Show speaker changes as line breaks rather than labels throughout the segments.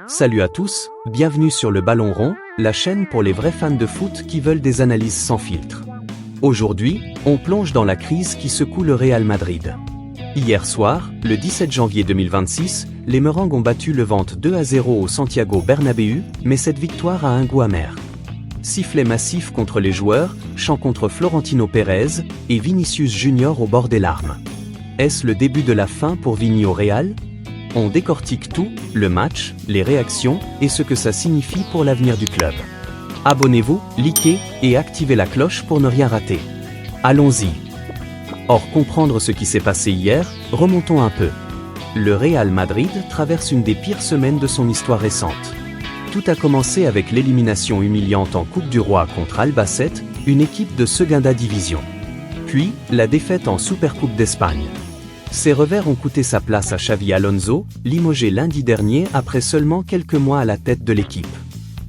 Salut à tous, bienvenue sur le Ballon Rond, la chaîne pour les vrais fans de foot qui veulent des analyses sans filtre. Aujourd'hui, on plonge dans la crise qui secoue le Real Madrid. Hier soir, le 17 janvier 2026, les Merengues ont battu le Levante 2-0 au Santiago Bernabéu, mais cette victoire a un goût amer. Sifflet massif contre les joueurs, chant contre Florentino Pérez et Vinicius Junior au bord des larmes. Est-ce le début de la fin pour Vini au Real ? On décortique tout, le match, les réactions et ce que ça signifie pour l'avenir du club. Abonnez-vous, likez et activez la cloche pour ne rien rater. Allons-y. Or, comprendre ce qui s'est passé hier, remontons un peu. Le Real Madrid traverse une des pires semaines de son histoire récente. Tout a commencé avec l'élimination humiliante en Coupe du Roi contre Albacete, une équipe de Segunda Division. Puis, la défaite en Supercoupe d'Espagne. Ces revers ont coûté sa place à Xavi Alonso, limogé lundi dernier après seulement quelques mois à la tête de l'équipe.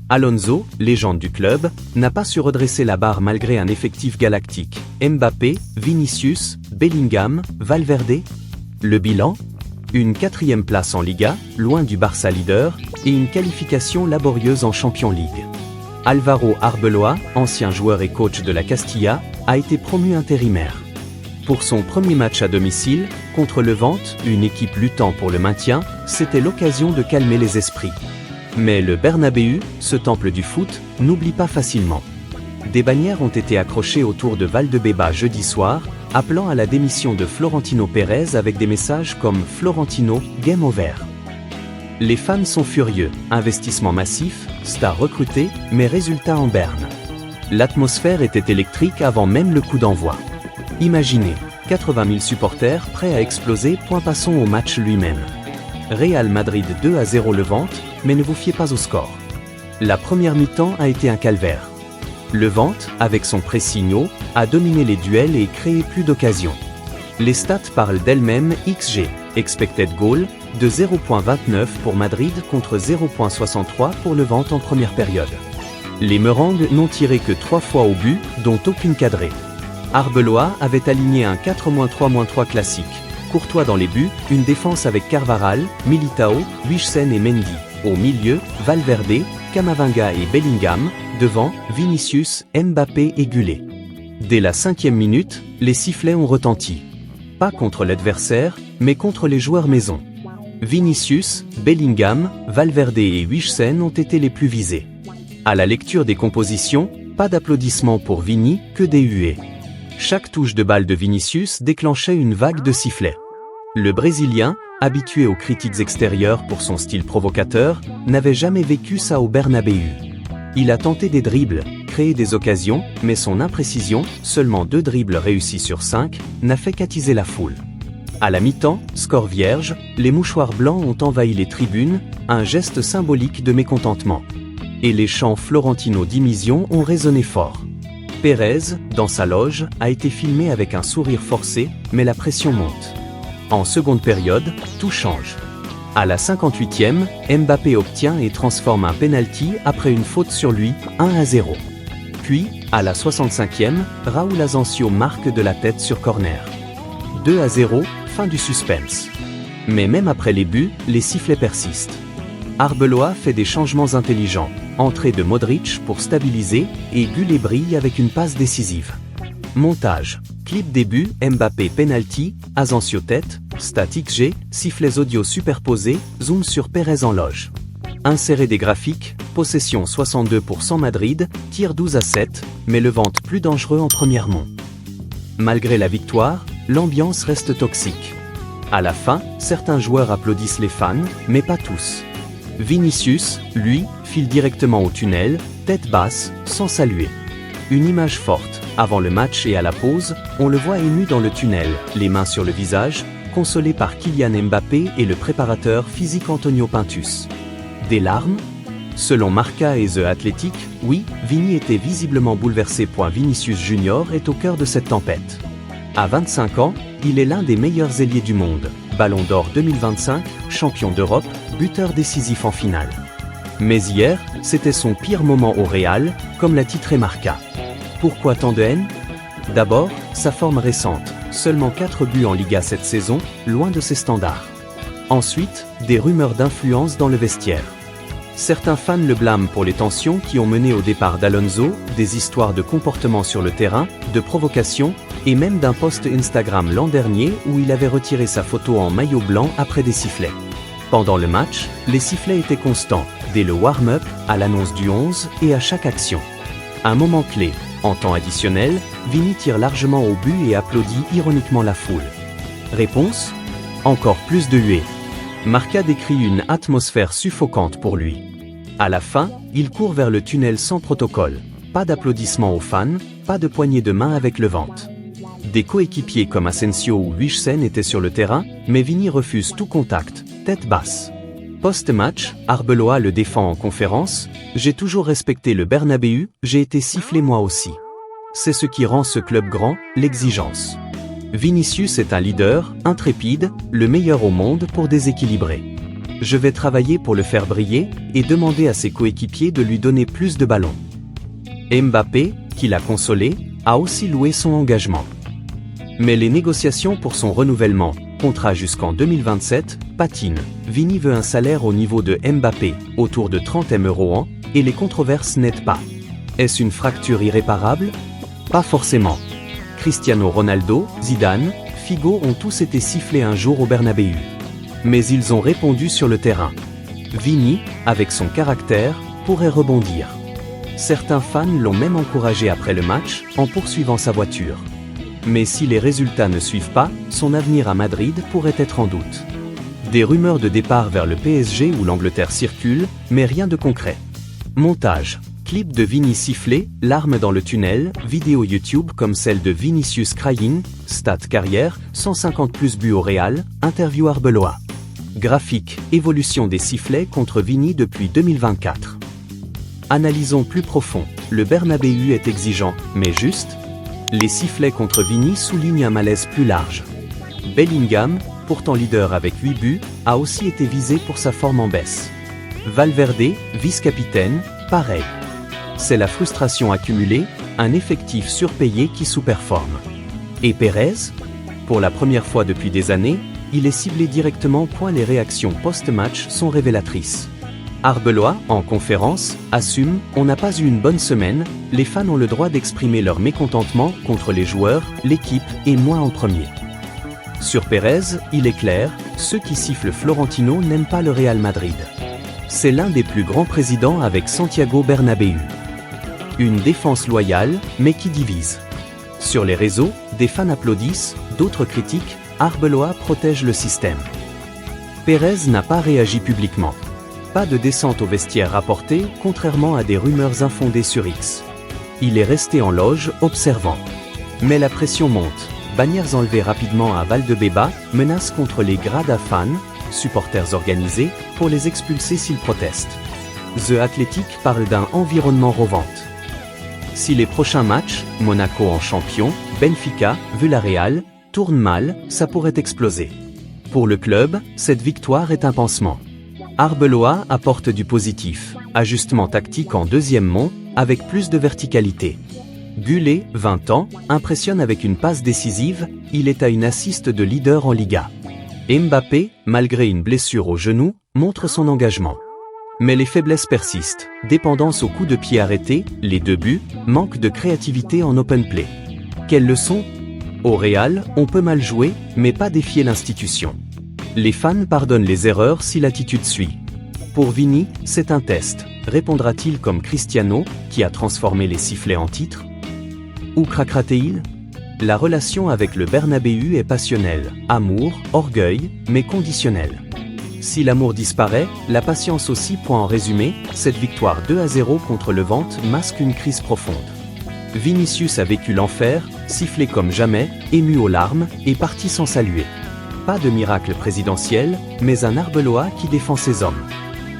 Alonso, légende du club, n'a pas su redresser la barre malgré un effectif galactique. Mbappé, Vinicius, Bellingham, Valverde. Le bilan ? Une 4e place en Liga, loin du Barça leader, et une qualification laborieuse en Champions League. Álvaro Arbeloa, ancien joueur et coach de la Castilla, a été promu intérimaire. Pour son premier match à domicile, contre le Levante, une équipe luttant pour le maintien, c'était l'occasion de calmer les esprits. Mais le Bernabéu, ce temple du foot, n'oublie pas facilement. Des bannières ont été accrochées autour de Valdebeba jeudi soir, appelant à la démission de Florentino Pérez avec des messages comme « Florentino, game over ». Les fans sont furieux, investissement massif, stars recrutées, mais résultats en berne. L'atmosphère était électrique avant même le coup d'envoi. Imaginez, 80 000 supporters prêts à exploser. Passons au match lui-même. Real Madrid 2-0 Levante, mais ne vous fiez pas au score. La première mi-temps a été un calvaire. Levante, avec son pressing haut, a dominé les duels et créé plus d'occasions. Les stats parlent d'elles-mêmes. XG, expected goal, de 0.29 pour Madrid contre 0.63 pour Levante en première période. Les Merengues n'ont tiré que 3 fois au but, dont aucune cadrée. Arbeloa avait aligné un 4-3-3 classique. Courtois dans les buts, une défense avec Carvajal, Militao, Huijsen et Mendy. Au milieu, Valverde, Camavinga et Bellingham. Devant, Vinicius, Mbappé et Gullet. Dès la 5e minute, les sifflets ont retenti. Pas contre l'adversaire, mais contre les joueurs maison. Vinicius, Bellingham, Valverde et Huijsen ont été les plus visés. À la lecture des compositions, pas d'applaudissements pour Vini, que des huées. Chaque touche de balle de Vinicius déclenchait une vague de sifflets. Le Brésilien, habitué aux critiques extérieures pour son style provocateur, n'avait jamais vécu ça au Bernabéu. Il a tenté des dribbles, créé des occasions, mais son imprécision, seulement 2 dribbles réussis sur 5, n'a fait qu'attiser la foule. À la mi-temps, score vierge, les mouchoirs blancs ont envahi les tribunes, un geste symbolique de mécontentement. Et les chants Florentino Dimision ont résonné fort. Pérez, dans sa loge, a été filmé avec un sourire forcé, mais la pression monte. En seconde période, tout change. À la 58e, Mbappé obtient et transforme un penalty après une faute sur lui, 1-0. Puis, à la 65e, Raúl Asensio marque de la tête sur corner. 2-0, fin du suspense. Mais même après les buts, les sifflets persistent. Arbeloa fait des changements intelligents. Entrée de Modric pour stabiliser et Gullet brille avec une passe décisive. Montage. Clip début, Mbappé penalty, Asensio tête, stat XG, sifflets audio superposés, zoom sur Pérez en loge. Insérer des graphiques, possession 62% Madrid, tir 12-7, mais Levante plus dangereux en première mont. Malgré la victoire, l'ambiance reste toxique. À la fin, certains joueurs applaudissent les fans, mais pas tous. Vinicius, lui, file directement au tunnel, tête basse, sans saluer. Une image forte, avant le match et à la pause, on le voit ému dans le tunnel, les mains sur le visage, consolé par Kylian Mbappé et le préparateur physique Antonio Pintus. Des larmes ? Selon Marca et The Athletic, oui, Vini était visiblement bouleversé. Vinicius Junior est au cœur de cette tempête. À 25 ans, il est l'un des meilleurs ailiers du monde. Ballon d'Or 2025, champion d'Europe, buteur décisif en finale. Mais hier, c'était son pire moment au Real, comme l'a titré Marca. Pourquoi tant de haine ? D'abord, sa forme récente, seulement 4 buts en Liga cette saison, loin de ses standards. Ensuite, des rumeurs d'influence dans le vestiaire. Certains fans le blâment pour les tensions qui ont mené au départ d'Alonso, des histoires de comportement sur le terrain, de provocations, et même d'un post Instagram l'an dernier où il avait retiré sa photo en maillot blanc après des sifflets. Pendant le match, les sifflets étaient constants, dès le warm-up, à l'annonce du 11 et à chaque action. Un moment clé, en temps additionnel, Vini tire largement au but et applaudit ironiquement la foule. Réponse ? Encore plus de huées. Marca décrit une atmosphère suffocante pour lui. À la fin, il court vers le tunnel sans protocole. Pas d'applaudissements aux fans, pas de poignée de main avec le ventre. Des coéquipiers comme Asensio ou Huijsen étaient sur le terrain, mais Vini refuse tout contact, tête basse. Post-match, Arbeloa le défend en conférence. « J'ai toujours respecté le Bernabéu, j'ai été sifflé moi aussi. C'est ce qui rend ce club grand, l'exigence. Vinicius est un leader, intrépide, le meilleur au monde pour déséquilibrer. Je vais travailler pour le faire briller et demander à ses coéquipiers de lui donner plus de ballons. » Mbappé, qui l'a consolé, a aussi loué son engagement. Mais les négociations pour son renouvellement, contrat jusqu'en 2027, patinent. Vini veut un salaire au niveau de Mbappé, autour de 30 M € an, et les controverses n'aident pas. Est-ce une fracture irréparable ? Pas forcément. Cristiano Ronaldo, Zidane, Figo ont tous été sifflés un jour au Bernabéu. Mais ils ont répondu sur le terrain. Vini, avec son caractère, pourrait rebondir. Certains fans l'ont même encouragé après le match, en poursuivant sa voiture. Mais si les résultats ne suivent pas, son avenir à Madrid pourrait être en doute. Des rumeurs de départ vers le PSG ou l'Angleterre circulent, mais rien de concret. Montage. Clip de Vini sifflé, larmes dans le tunnel, vidéo YouTube comme celle de Vinicius Crying, stat carrière, 150 plus buts au Real, interview Arbeloa. Graphique, évolution des sifflets contre Vini depuis 2024. Analysons plus profond, le Bernabéu est exigeant, mais juste ? Les sifflets contre Vini soulignent un malaise plus large. Bellingham, pourtant leader avec 8 buts, a aussi été visé pour sa forme en baisse. Valverde, vice-capitaine, pareil. C'est la frustration accumulée, un effectif surpayé qui sous-performe. Et Pérez ? Pour la première fois depuis des années, il est ciblé directement. Les réactions post-match sont révélatrices. Arbeloa, en conférence, assume « On n'a pas eu une bonne semaine, les fans ont le droit d'exprimer leur mécontentement contre les joueurs, l'équipe et moi en premier. » Sur Pérez, il est clair, ceux qui sifflent Florentino n'aiment pas le Real Madrid. C'est l'un des plus grands présidents avec Santiago Bernabéu. Une défense loyale, mais qui divise. Sur les réseaux, des fans applaudissent, d'autres critiquent, Arbeloa protège le système. Pérez n'a pas réagi publiquement. Pas de descente au vestiaire rapportée, contrairement à des rumeurs infondées sur X. Il est resté en loge, observant. Mais la pression monte. Bannières enlevées rapidement à Valdebeba, menaces contre les grades à fans, supporters organisés, pour les expulser s'ils protestent. The Athletic parle d'un environnement rovente. Si les prochains matchs, Monaco en champion, Benfica, Villarreal, tournent mal, ça pourrait exploser. Pour le club, cette victoire est un pansement. Arbeloa apporte du positif, ajustement tactique en deuxième mont, avec plus de verticalité. Gullet, 20 ans, impressionne avec une passe décisive, il est à une assist de leader en Liga. Mbappé, malgré une blessure au genou, montre son engagement. Mais les faiblesses persistent, dépendance au coup de pied arrêté, les 2 buts, manque de créativité en open play. Quelle leçon ? Au Real, on peut mal jouer, mais pas défier l'institution. Les fans pardonnent les erreurs si l'attitude suit. Pour Vini, c'est un test. Répondra-t-il comme Cristiano, qui a transformé les sifflets en titres ? Ou craquera-t-il ? La relation avec le Bernabéu est passionnelle, amour, orgueil, mais conditionnel. Si l'amour disparaît, la patience aussi. En résumé, cette victoire 2-0 contre le Levante masque une crise profonde. Vinicius a vécu l'enfer, sifflé comme jamais, ému aux larmes, et parti sans saluer. Pas de miracle présidentiel, mais un Arbeloa qui défend ses hommes.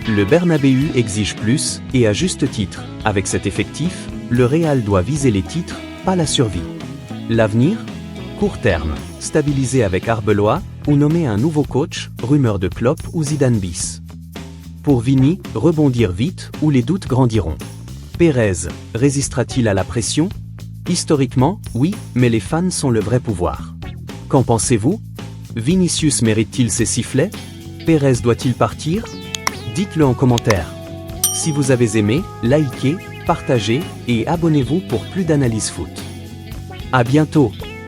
Le Bernabéu exige plus, et à juste titre. Avec cet effectif, le Real doit viser les titres, pas la survie. L'avenir ? Court terme, stabiliser avec Arbeloa, ou nommer un nouveau coach, rumeur de Klopp ou Zidane bis. Pour Vini, rebondir vite, ou les doutes grandiront. Pérez, résistera-t-il à la pression ? Historiquement, oui, mais les fans sont le vrai pouvoir. Qu'en pensez-vous ? Vinicius mérite-t-il ses sifflets ? Pérez doit-il partir ? Dites-le en commentaire. Si vous avez aimé, likez, partagez et abonnez-vous pour plus d'analyses foot. À bientôt.